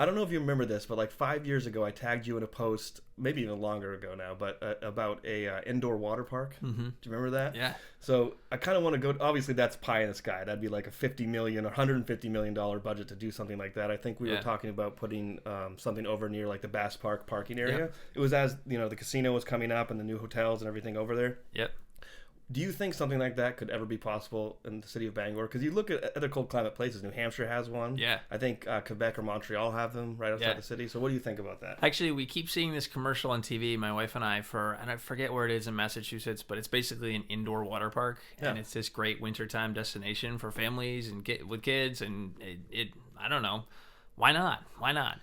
I don't know if you remember this, but like 5 years ago, I tagged you in a post, maybe even longer ago now, but about a indoor water park. Mm-hmm. Do you remember that? Yeah. So I kind of want to go. Obviously, that's pie in the sky. That'd be like a $50 million or $150 million budget to do something like that. I think we were talking about putting something over near like the Bass Park parking area. Yep. It was as the casino was coming up and the new hotels and everything over there. Yep. Do you think something like that could ever be possible in the city of Bangor? Because you look at other cold climate places. New Hampshire has one. Yeah. I think Quebec or Montreal have them right outside the city. So what do you think about that? Actually, we keep seeing this commercial on TV, my wife and I, and I forget where it is in Massachusetts, but it's basically an indoor water park. Yeah. And it's this great wintertime destination for families and with kids. And I don't know. Why not? Why not?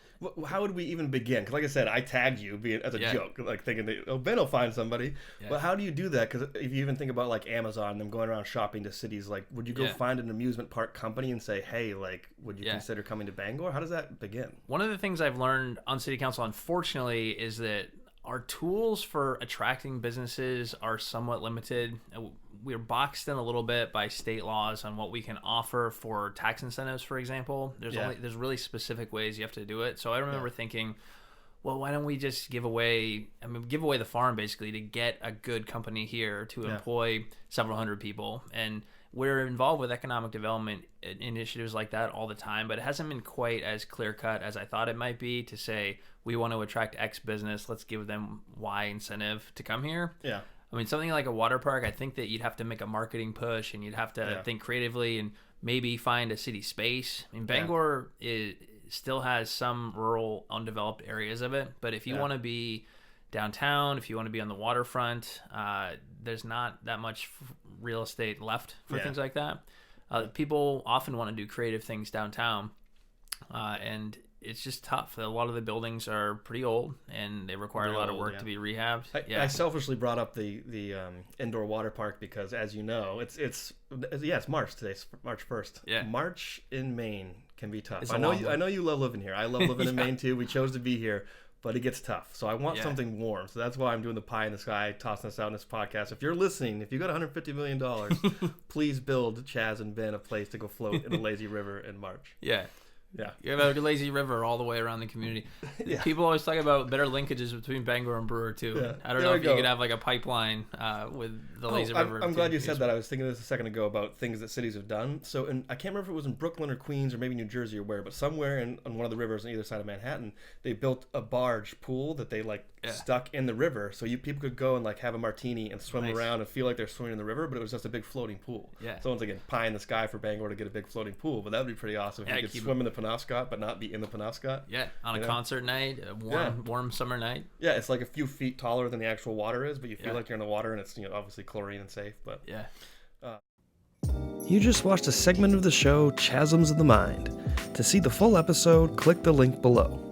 How would we even begin? Because like I said, I tagged you as a joke, like thinking that, Ben will find somebody. Yeah. But how do you do that? Because if you even think about like Amazon, them going around shopping to cities, like would you go find an amusement park company and say, hey, like would you consider coming to Bangor? How does that begin? One of the things I've learned on city council, unfortunately, is that our tools for attracting businesses are somewhat limited. We're boxed in a little bit by state laws on what we can offer for tax incentives, for example. There's really specific ways you have to do it. So I remember thinking, well, why don't we just give away the farm basically to get a good company here to employ several hundred people. And we're involved with economic development initiatives like that all the time, but it hasn't been quite as clear cut as I thought it might be to say, we want to attract X business, let's give them Y incentive to come here. Yeah. I mean, something like a water park, I think that you'd have to make a marketing push and you'd have to think creatively and maybe find a city space. I mean, Bangor still has some rural, undeveloped areas of it, but if you want to be downtown, if you want to be on the waterfront, there's not that much real estate left for things like that. People often want to do creative things downtown, and it's just tough. A lot of the buildings are pretty old and they require a lot of work to be rehabbed. I selfishly brought up the indoor water park because, as you know, it's March today, March 1st. Yeah. March in Maine can be tough. I know you love living here. I love living in Maine too. We chose to be here, but it gets tough. So I want something warm. So that's why I'm doing the pie in the sky, tossing this out in this podcast. If you're listening, if you got $150 million, please build Chaz and Ben a place to go float in a lazy river in March. Yeah. Yeah, you have a lazy river all the way around the community. People always talk about better linkages between Bangor and Brewer too. Yeah. I don't know if you could have like a pipeline with the lazy river. I'm glad you said that. I was thinking this a second ago about things that cities have done. So, I can't remember if it was in Brooklyn or Queens or maybe New Jersey or where, but somewhere on one of the rivers on either side of Manhattan, they built a barge pool that they stuck in the river, so people could go and like have a martini and swim around and feel like they're swimming in the river, but it was just a big floating pool. Yeah. So once again, pie in the sky for Bangor to get a big floating pool, but that would be pretty awesome if you could swim in the Penobscot but not be in the Penobscot. Yeah, on a concert night, a warm summer night. Yeah, it's like a few feet taller than the actual water is, but you feel like you're in the water, and it's obviously chlorine and safe. But you just watched a segment of the show Chasms of the Mind. To see the full episode, click the link below.